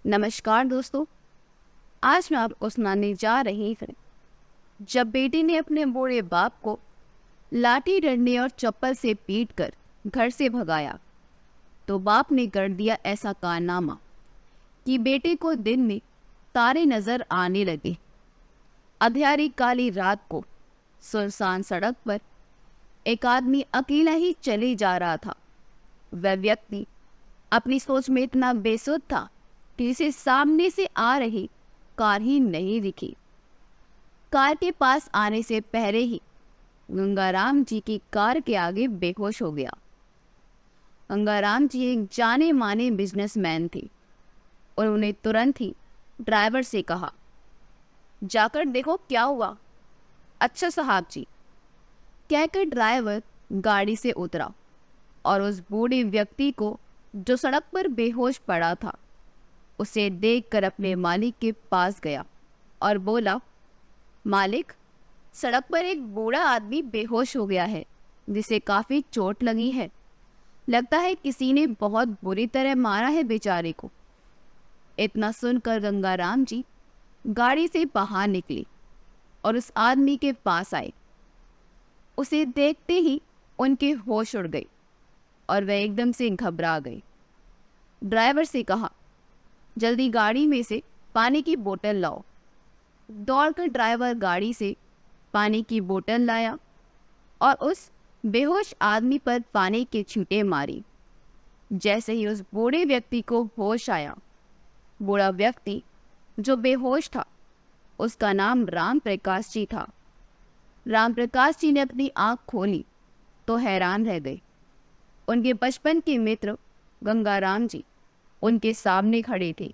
नमस्कार दोस्तों। आज मैं आपको सुनाने जा रही हूँ जब बेटी ने अपने बूढ़े बाप को लाठी डंडे और चप्पल से पीटकर घर से भगाया तो बाप ने कर दिया ऐसा कारनामा कि बेटे को दिन में तारे नजर आने लगे। अंधियारी काली रात को सुनसान सड़क पर एक आदमी अकेला ही चले जा रहा था। वह व्यक्ति अपनी सोच में इतना बेसुध था कि इसे सामने से आ रही कार ही नहीं दिखी। कार के पास आने से पहले ही गंगाराम जी की कार के आगे बेहोश हो गया। गंगाराम जी एक जाने माने बिजनेसमैन थे। उन्होंने तुरंत ही ड्राइवर से कहा, जाकर देखो क्या हुआ। अच्छा साहब जी, कहकर ड्राइवर गाड़ी से उतरा और उस बूढ़े व्यक्ति को जो सड़क पर बेहोश पड़ा था उसे देखकर अपने मालिक के पास गया और बोला, मालिक, सड़क पर एक बूढ़ा आदमी बेहोश हो गया है जिसे काफी चोट लगी है। लगता है किसी ने बहुत बुरी तरह मारा है बेचारे को। इतना सुनकर गंगाराम जी गाड़ी से बाहर निकले और उस आदमी के पास आए। उसे देखते ही उनके होश उड़ गए और वह एकदम से घबरा गए। ड्राइवर से कहा, जल्दी गाड़ी में से पानी की बोतल लाओ। दौड़कर ड्राइवर गाड़ी से पानी की बोतल लाया और उस बेहोश आदमी पर पानी के छींटे मारी। जैसे ही उस बूढ़े व्यक्ति को होश आया, बूढ़ा व्यक्ति जो बेहोश था उसका नाम राम प्रकाश जी था। राम प्रकाश जी ने अपनी आंख खोली तो हैरान रह गए। उनके बचपन के मित्र गंगाराम जी उनके सामने खड़े थे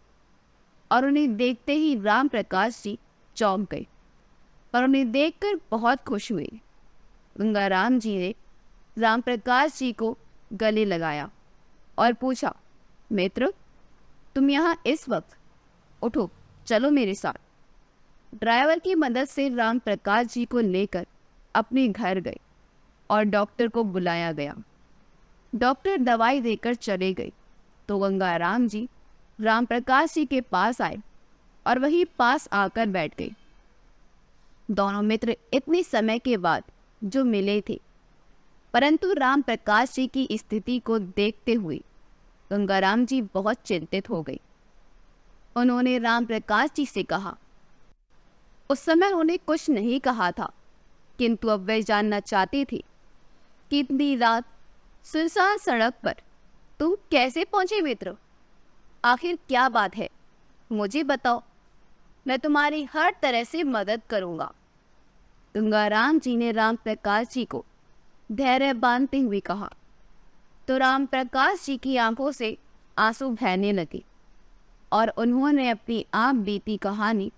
और उन्हें देखते ही राम प्रकाश जी चौंक गए, पर उन्हें देखकर बहुत खुश हुए। गंगाराम जी ने राम प्रकाश जी को गले लगाया और पूछा, मित्र, तुम यहाँ इस वक्त? उठो, चलो मेरे साथ। ड्राइवर की मदद से राम प्रकाश जी को लेकर अपने घर गए और डॉक्टर को बुलाया गया। डॉक्टर दवाई देकर चले गए तो गंगाराम जी राम प्रकाश जी के पास आए और वहीं पास आकर बैठ गए। दोनों मित्र इतने समय के बाद जो मिले थे, परंतु राम प्रकाश जी की स्थिति को देखते हुए गंगाराम जी बहुत चिंतित हो गए। उन्होंने राम प्रकाश जी से कहा, उस समय उन्हें कुछ नहीं कहा था, किंतु अब वे जानना चाहते थे कि इतनी रात सुनसान सड़क पर तुम कैसे पहुंचे मित्र? आखिर क्या बात है, मुझे बताओ, मैं तुम्हारी हर तरह से मदद करूंगा। गंगाराम जी ने राम प्रकाश जी को धैर्य बांधते हुए कहा तो राम प्रकाश जी की आंखों से आंसू बहने लगे और उन्होंने अपनी आप बीती कहानी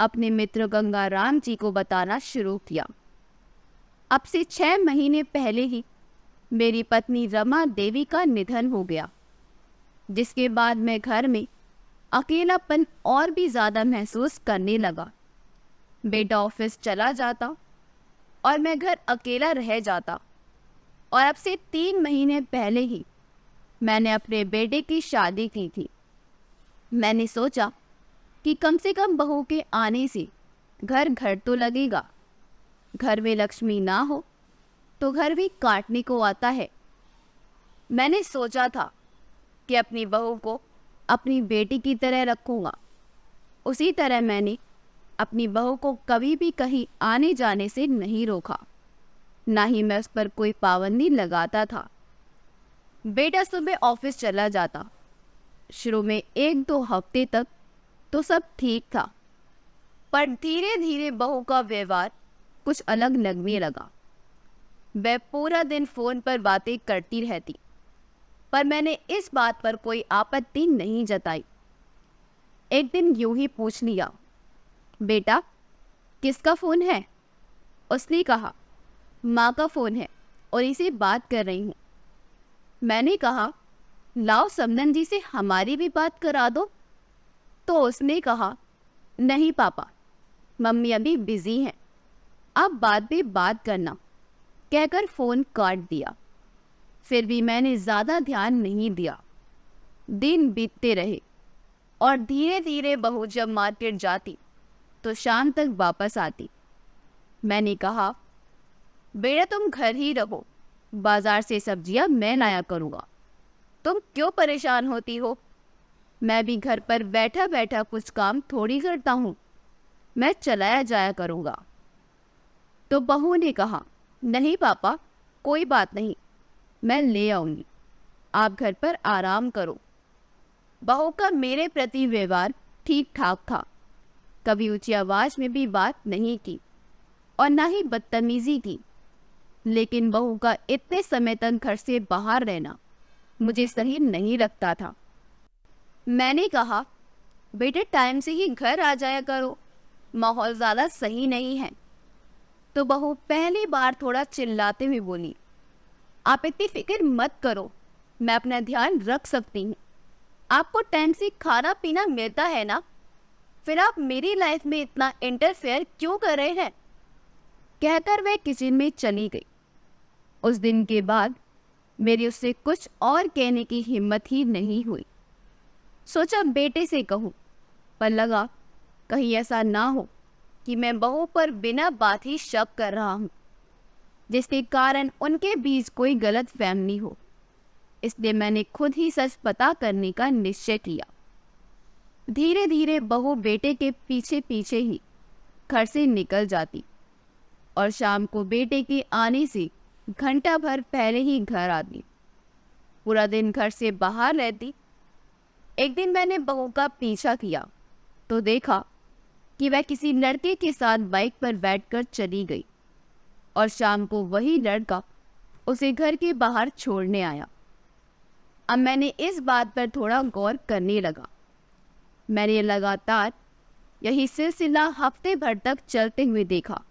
अपने मित्र गंगाराम जी को बताना शुरू किया। अब से 6 महीने पहले ही मेरी पत्नी रमा देवी का निधन हो गया, जिसके बाद मैं घर में अकेलापन और भी ज़्यादा महसूस करने लगा। बेटा ऑफिस चला जाता और मैं घर अकेला रह जाता और अब से 3 महीने पहले ही मैंने अपने बेटे की शादी की थी। मैंने सोचा कि कम से कम बहू के आने से घर घर तो लगेगा। घर में लक्ष्मी ना हो तो घर भी काटने को आता है। मैंने सोचा था कि अपनी बहू को अपनी बेटी की तरह रखूंगा। उसी तरह मैंने अपनी बहू को कभी भी कहीं आने जाने से नहीं रोका, ना ही मैं उस पर कोई पाबंदी लगाता था। बेटा सुबह ऑफिस चला जाता। शुरू में 1-2 हफ्ते तक तो सब ठीक था, पर धीरे धीरे बहू का व्यवहार कुछ अलग लगने लगा। वह पूरा दिन फोन पर बातें करती रहती, पर मैंने इस बात पर कोई आपत्ति नहीं जताई। एक दिन यूं ही पूछ लिया, बेटा किसका फ़ोन है? उसने कहा, माँ का फ़ोन है और इसे बात कर रही हूँ। मैंने कहा, लाओ समदन जी से हमारी भी बात करा दो। तो उसने कहा, नहीं पापा, मम्मी अभी बिजी हैं, आप बाद में बात करना, कहकर फ़ोन काट दिया। फिर भी मैंने ज़्यादा ध्यान नहीं दिया। दिन बीतते रहे और धीरे धीरे बहू जब मार्केट जाती तो शाम तक वापस आती। मैंने कहा, बेटा तुम घर ही रहो, बाजार से सब्जियां मैं लाया करूँगा, तुम क्यों परेशान होती हो? मैं भी घर पर बैठा बैठा कुछ काम थोड़ी करता हूँ, मैं चलाया जाया करूँगा। तो बहू ने कहा, नहीं पापा, कोई बात नहीं, मैं ले आऊँगी, आप घर पर आराम करो। बहू का मेरे प्रति व्यवहार ठीक ठाक था, कभी ऊंची आवाज में भी बात नहीं की और ना ही बदतमीजी की। लेकिन बहू का इतने समय तक घर से बाहर रहना मुझे सही नहीं लगता था। मैंने कहा, बेटे टाइम से ही घर आ जाया करो, माहौल ज़्यादा सही नहीं है। तो बहू पहली बार थोड़ा चिल्लाते हुए बोली, आप इतनी फिक्र मत करो, मैं अपना ध्यान रख सकती हूँ, आपको टाइम से खाना पीना मिलता है ना, फिर आप मेरी लाइफ में इतना इंटरफेयर क्यों कर रहे हैं? कहकर वह किचन में चली गई। उस दिन के बाद मेरी उससे कुछ और कहने की हिम्मत ही नहीं हुई। सोचा बेटे से कहूँ, पर लगा कहीं ऐसा ना हो कि मैं बहू पर बिना बात ही शक कर रहा हूँ, जिसके कारण उनके बीच कोई गलत फहमी हो। इसलिए मैंने खुद ही सच पता करने का निश्चय किया। धीरे धीरे बहू बेटे के पीछे पीछे ही घर से निकल जाती और शाम को बेटे के आने से घंटा भर पहले ही घर आती। पूरा दिन घर से बाहर रहती। एक दिन मैंने बहू का पीछा किया तो देखा कि वह किसी लड़के के साथ बाइक पर बैठकर चली गई और शाम को वही लड़का उसे घर के बाहर छोड़ने आया। अब मैंने इस बात पर थोड़ा गौर करने लगा। मैंने लगातार यही सिलसिला हफ्ते भर तक चलते हुए देखा।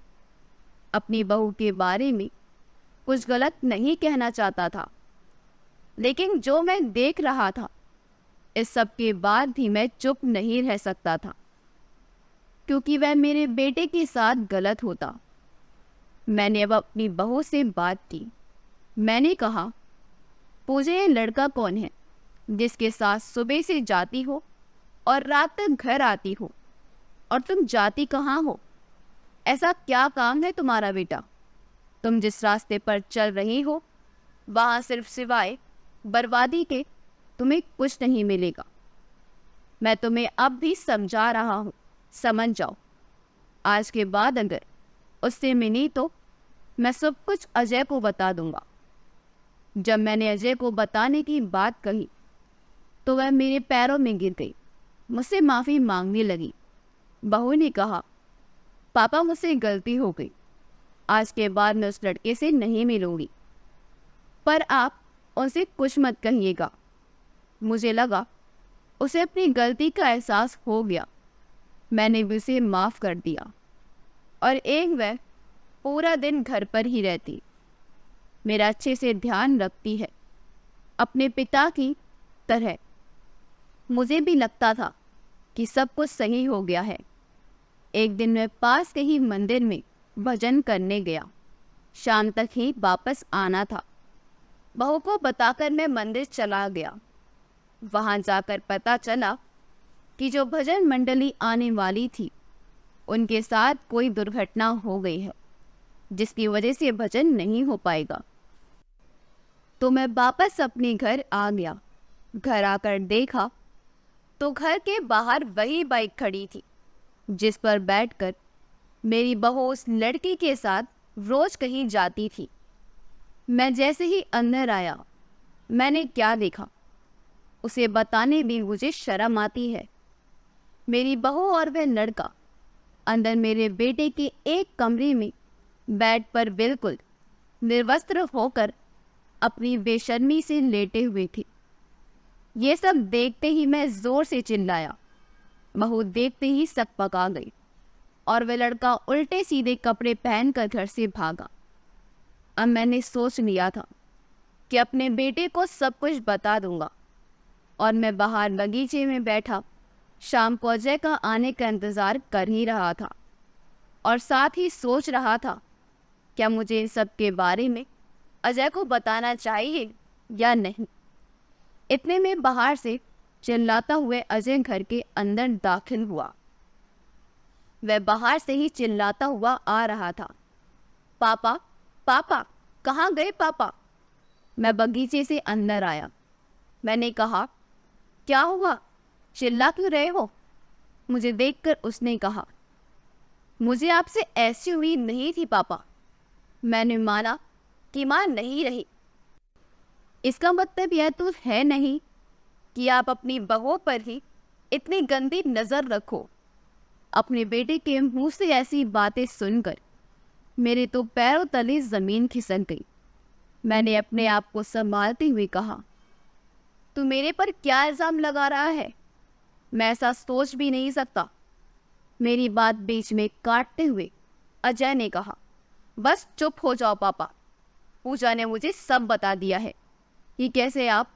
अपनी बहू के बारे में कुछ गलत नहीं कहना चाहता था, लेकिन जो मैं देख रहा था, इस सब के बाद भी मैं चुप नहीं रह सकता था, क्योंकि वह मेरे बेटे के साथ गलत होता। मैंने अब अपनी बहू से बात की। मैंने कहा, पूजे ये लड़का कौन है जिसके साथ सुबह से जाती हो और रात तक घर आती हो, और तुम जाती कहाँ हो? ऐसा क्या काम है तुम्हारा बेटा? तुम जिस रास्ते पर चल रही हो वहाँ सिर्फ सिवाय बर्बादी के तुम्हें कुछ नहीं मिलेगा। मैं तुम्हें अब भी समझा रहा हूँ, समझ जाओ। आज के बाद अगर उससे मिली तो मैं सब कुछ अजय को बता दूंगा। जब मैंने अजय को बताने की बात कही तो वह मेरे पैरों में गिर गई, मुझसे माफ़ी मांगने लगी। बहू ने कहा, पापा मुझसे गलती हो गई, आज के बाद मैं उस लड़के से नहीं मिलूंगी, पर आप उनसे कुछ मत कहिएगा। मुझे लगा उसे अपनी गलती का एहसास हो गया। मैंने भी उसे माफ़ कर दिया और एक वह पूरा दिन घर पर ही रहती, मेरा अच्छे से ध्यान रखती है, अपने पिता की तरह। मुझे भी लगता था कि सब कुछ सही हो गया है। एक दिन मैं पास के ही मंदिर में भजन करने गया। शाम तक ही वापस आना था। बहू को बताकर मैं मंदिर चला गया। वहाँ जाकर पता चला कि जो भजन मंडली आने वाली थी उनके साथ कोई दुर्घटना हो गई है, जिसकी वजह से भजन नहीं हो पाएगा। तो मैं वापस अपने घर आ गया। घर आकर देखा तो घर के बाहर वही बाइक खड़ी थी जिस पर बैठकर मेरी बहू उस लड़की के साथ रोज कहीं जाती थी। मैं जैसे ही अंदर आया, मैंने क्या देखा उसे बताने भी मुझे शर्म आती है। मेरी बहू और वह लड़का अंदर मेरे बेटे के एक कमरे में बेड पर बिल्कुल निर्वस्त्र होकर अपनी बेशर्मी से लेटे हुए थे। ये सब देखते ही मैं जोर से चिल्लाया। बहू देखते ही सकपका गई और वह लड़का उल्टे सीधे कपड़े पहनकर घर से भागा। अब मैंने सोच लिया था कि अपने बेटे को सब कुछ बता दूंगा और मैं बाहर बगीचे में बैठा शाम को अजय का आने का इंतज़ार कर ही रहा था और साथ ही सोच रहा था क्या मुझे इन सब के बारे में अजय को बताना चाहिए या नहीं। इतने में बाहर से चिल्लाता हुए अजय घर के अंदर दाखिल हुआ। वह बाहर से ही चिल्लाता हुआ आ रहा था, पापा पापा, कहाँ गए पापा? मैं बगीचे से अंदर आया। मैंने कहा, क्या हुआ, चिल्ला क्यों रहे हो? मुझे देखकर उसने कहा, मुझे आपसे ऐसी उम्मीद नहीं थी पापा। मैंने माना कि मां नहीं रही। इसका मतलब यह तो है नहीं कि आप अपनी बहू पर ही इतनी गंदी नजर रखो। अपने बेटे के मुंह से ऐसी बातें सुनकर मेरे तो पैरों तले जमीन खिसक गई। मैंने अपने आप को संभालते हुए कहा, तू मेरे पर क्या इल्जाम लगा रहा है? मैं ऐसा सोच भी नहीं सकता। मेरी बात बीच में काटते हुए अजय ने कहा, बस चुप हो जाओ पापा। पूजा ने मुझे सब बता दिया है कि कैसे आप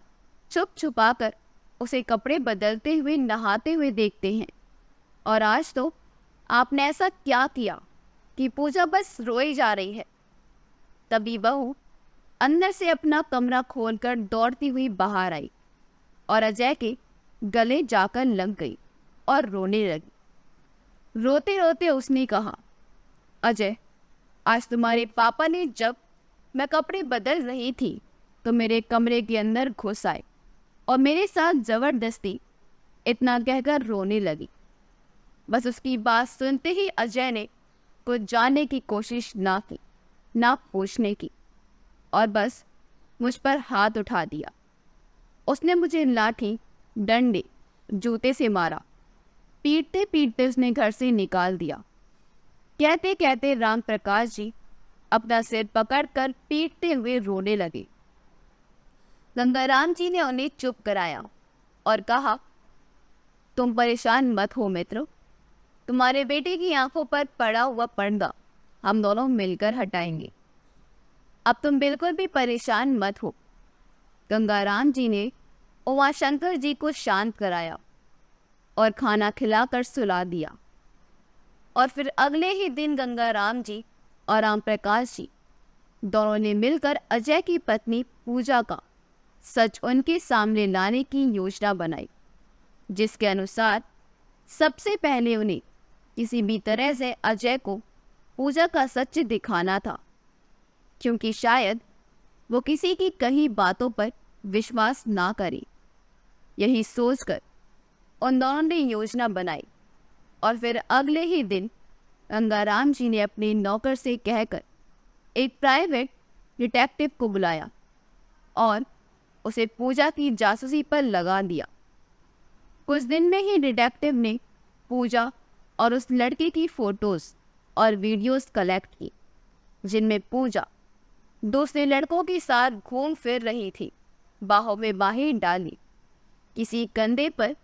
छुप छुपा कर उसे कपड़े बदलते हुए नहाते हुए देखते हैं। और आज तो आपने ऐसा क्या किया कि पूजा बस रोई जा रही है। तभी बहू अंदर से अपना कमरा खोलकर दौड़ती हुई बाहर आई और अजय के गले जाकर लग गई और रोने लगी। रोते रोते उसने कहा, अजय, आज तुम्हारे पापा ने जब मैं कपड़े बदल रही थी तो मेरे कमरे के अंदर घुस आए और मेरे साथ जबरदस्ती इतना कहकर रोने लगी। बस उसकी बात सुनते ही अजय ने कुछ जानने की कोशिश ना की, ना पूछने की, और बस मुझ पर हाथ उठा दिया। उसने मुझे लाठी, डंडे, जूते से मारा। पीटते पीटते उसने घर से निकाल दिया। कहते कहते राम प्रकाश जी अपना सिर पकड़कर पीटते हुए रोने लगे। गंगाराम जी ने उन्हें चुप कराया और कहा, तुम परेशान मत हो मित्र, तुम्हारे बेटे की आंखों पर पड़ा हुआ पर्दा हम दोनों मिलकर हटाएंगे। अब तुम बिल्कुल भी परेशान मत हो। गंगाराम जी ने उमाशंकर जी को शांत कराया और खाना खिलाकर सुला दिया। और फिर अगले ही दिन गंगाराम जी और राम प्रकाश जी दोनों ने मिलकर अजय की पत्नी पूजा का सच उनके सामने लाने की योजना बनाई, जिसके अनुसार सबसे पहले उन्हें किसी भी तरह से अजय को पूजा का सच दिखाना था, क्योंकि शायद वो किसी की कही बातों पर विश्वास ना करे। यही सोचकर उन दोनों ने योजना बनाई और फिर अगले ही दिन गंगाराम जी ने अपने नौकर से कहकर एक प्राइवेट डिटेक्टिव को बुलाया और उसे पूजा की जासूसी पर लगा दिया। कुछ दिन में ही डिटेक्टिव ने पूजा और उस लड़के की फोटोज और वीडियोस कलेक्ट की, जिनमें पूजा दूसरे लड़कों के साथ घूम फिर रही थी, बाहों में बाहें डाली, किसी कंधे पर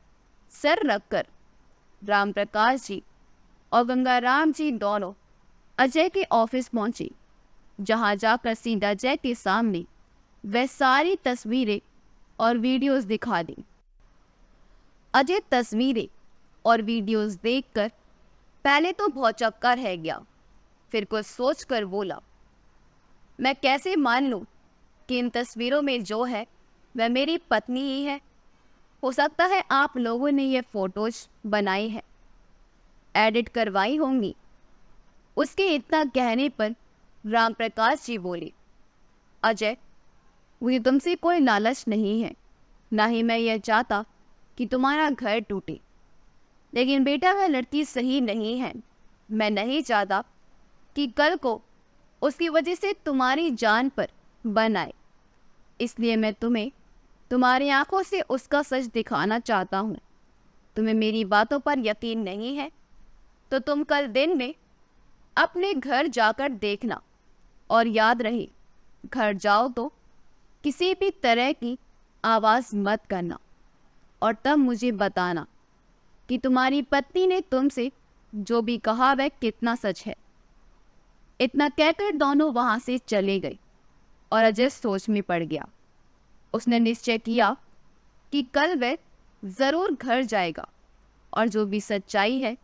सर रखकर। राम प्रकाश जी और गंगाराम जी दोनों अजय के ऑफिस पहुंचे, जहां जाकर सीधा अजय के सामने वह सारी तस्वीरें और वीडियोस दिखा दी। अजय तस्वीरें और वीडियोस देखकर पहले तो भौचक्का रह गया, फिर कुछ सोचकर बोला, मैं कैसे मान लूं कि इन तस्वीरों में जो है वह मेरी पत्नी ही है? हो सकता है आप लोगों ने ये फोटोज बनाई है, एडिट करवाई होंगी। उसके इतना कहने पर राम प्रकाश जी बोले, अजय, मुझे तुमसे कोई लालच नहीं है, ना ही मैं यह चाहता कि तुम्हारा घर टूटे। लेकिन बेटा, वह लड़की सही नहीं है। मैं नहीं चाहता कि कल को उसकी वजह से तुम्हारी जान पर बन आए। इसलिए मैं तुम्हें तुम्हारी आंखों से उसका सच दिखाना चाहता हूँ। तुम्हें मेरी बातों पर यकीन नहीं है तो तुम कल दिन में अपने घर जाकर देखना, और याद रहे, घर जाओ तो किसी भी तरह की आवाज़ मत करना, और तब मुझे बताना कि तुम्हारी पत्नी ने तुमसे जो भी कहा वह कितना सच है। इतना कहकर दोनों वहां से चले गए और अजय सोच में पड़ गया। उसने निश्चय किया कि कल वह जरूर घर जाएगा और जो भी सच्चाई है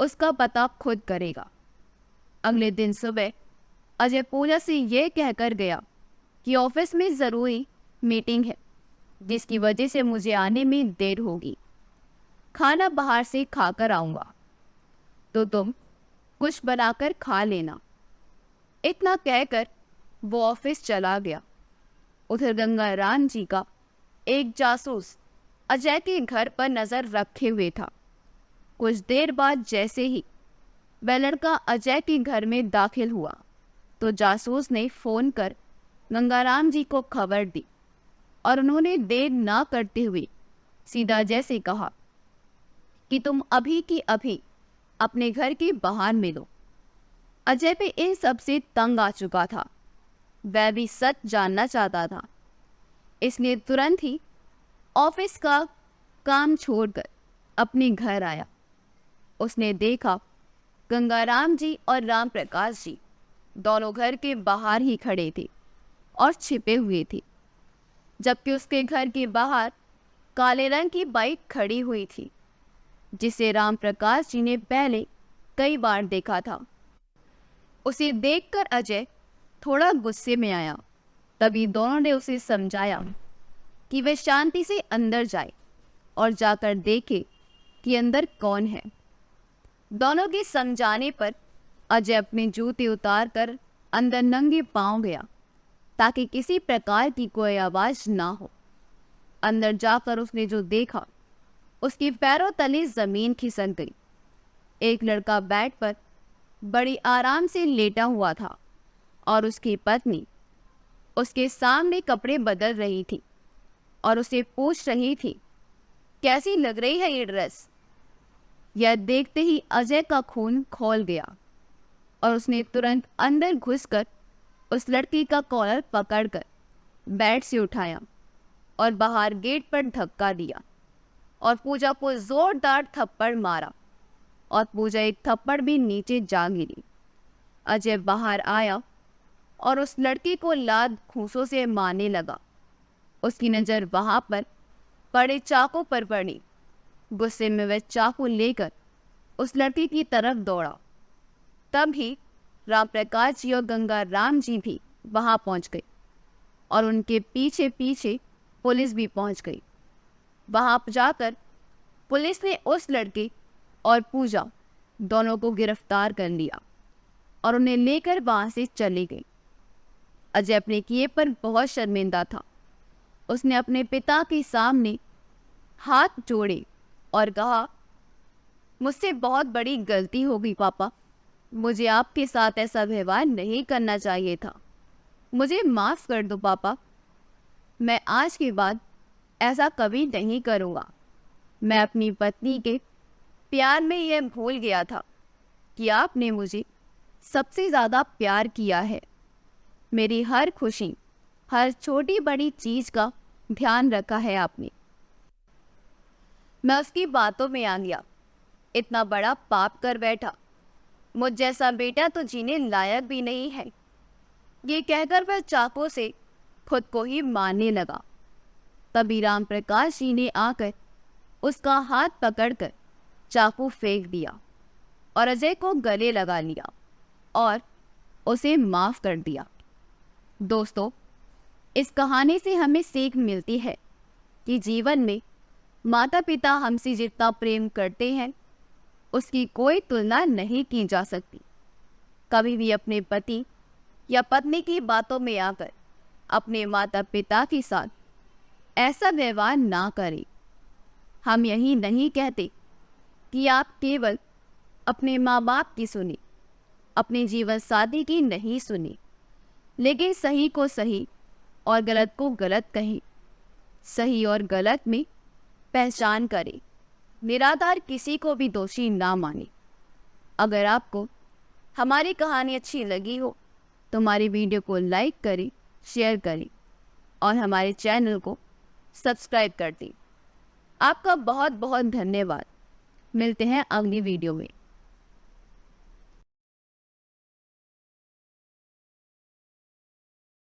उसका पता खुद करेगा। अगले दिन सुबह अजय पूजा से यह कहकर गया कि ऑफिस में ज़रूरी मीटिंग है जिसकी वजह से मुझे आने में देर होगी। खाना बाहर से खाकर आऊँगा, तो तुम कुछ बनाकर खा लेना। इतना कहकर वो ऑफिस चला गया। उधर गंगाराम जी का एक जासूस अजय के घर पर नजर रखे हुए था। कुछ देर बाद जैसे ही वह लड़का अजय के घर में दाखिल हुआ, तो जासूस ने फोन कर गंगाराम जी को खबर दी और उन्होंने देर ना करते हुए सीधा जैसे कहा कि तुम अभी की अभी अपने घर के बाहर मिलो। अजय पे इन सब से तंग आ चुका था। वह भी सच जानना चाहता था, इसलिए तुरंत ही ऑफिस का काम छोड़कर अपने घर आया। उसने देखा गंगाराम जी और राम प्रकाश जी दोनों घर के बाहर ही खड़े थे और छिपे हुए थे, जबकि उसके घर के बाहर काले रंग की बाइक खड़ी हुई थी, जिसे राम प्रकाश जी ने पहले कई बार देखा था। उसे देखकर अजय थोड़ा गुस्से में आया। तभी दोनों ने उसे समझाया कि वह शांति से अंदर जाए और जाकर देखे कि अंदर कौन है। दोनों के समझाने पर अजय अपने जूते उतार कर अंदर नंगे पांव गया, ताकि किसी प्रकार की कोई आवाज ना हो। अंदर जाकर उसने जो देखा, उसके पैरों तले जमीन खिसक गई। एक लड़का बेड पर बड़ी आराम से लेटा हुआ था और उसकी पत्नी उसके सामने कपड़े बदल रही थी और उसे पूछ रही थी, कैसी लग रही है ये ड्रेस। यह देखते ही अजय का खून खौल गया और उसने तुरंत अंदर घुसकर उस लड़की का कॉलर पकड़कर बेड से उठाया और बाहर गेट पर धक्का दिया और पूजा को जोरदार थप्पड़ मारा और पूजा एक थप्पड़ भी नीचे जा गिरी। अजय बाहर आया और उस लड़की को लात घूंसों से मारने लगा। उसकी नज़र वहां पर पड़े चाकू पर पड़ी। गुस्से में वह चाकू लेकर उस लड़की की तरफ दौड़ा। तभी राम प्रकाश जी और गंगाराम जी भी वहां पहुंच गए और उनके पीछे पीछे पुलिस भी पहुंच गई। वहां जाकर पुलिस ने उस लड़के और पूजा दोनों को गिरफ्तार कर लिया और उन्हें लेकर वहां से चली गई। अजय अपने किए पर बहुत शर्मिंदा था। उसने अपने पिता के सामने हाथ जोड़े और कहा, मुझसे बहुत बड़ी गलती हो गई पापा। मुझे आपके साथ ऐसा व्यवहार नहीं करना चाहिए था। मुझे माफ़ कर दो पापा। मैं आज के बाद ऐसा कभी नहीं करूँगा। मैं अपनी पत्नी के प्यार में यह भूल गया था कि आपने मुझे सबसे ज़्यादा प्यार किया है। मेरी हर खुशी, हर छोटी बड़ी चीज़ का ध्यान रखा है आपने। मैं उसकी बातों में आ गया। इतना बड़ा पाप कर बैठा। मुझ जैसा बेटा तो जीने लायक भी नहीं है। ये कहकर वह चाकू से खुद को ही मारने लगा। तभी राम प्रकाश जी ने आकर उसका हाथ पकड़कर चाकू फेंक दिया और अजय को गले लगा लिया और उसे माफ कर दिया। दोस्तों, इस कहानी से हमें सीख मिलती है कि जीवन में माता पिता हमसे जितना प्रेम करते हैं, उसकी कोई तुलना नहीं की जा सकती। कभी भी अपने पति या पत्नी की बातों में आकर अपने माता पिता के साथ ऐसा व्यवहार ना करें। हम यही नहीं कहते कि आप केवल अपने माँ बाप की सुनी, अपने जीवन साथी की नहीं सुनी, लेकिन सही को सही और गलत को गलत कहें। सही और गलत में पहचान करें। निराधार किसी को भी दोषी ना माने। अगर आपको हमारी कहानी अच्छी लगी हो तो हमारी वीडियो को लाइक करें, शेयर करें और हमारे चैनल को सब्सक्राइब कर दें। आपका बहुत बहुत धन्यवाद। मिलते हैं अगली वीडियो में।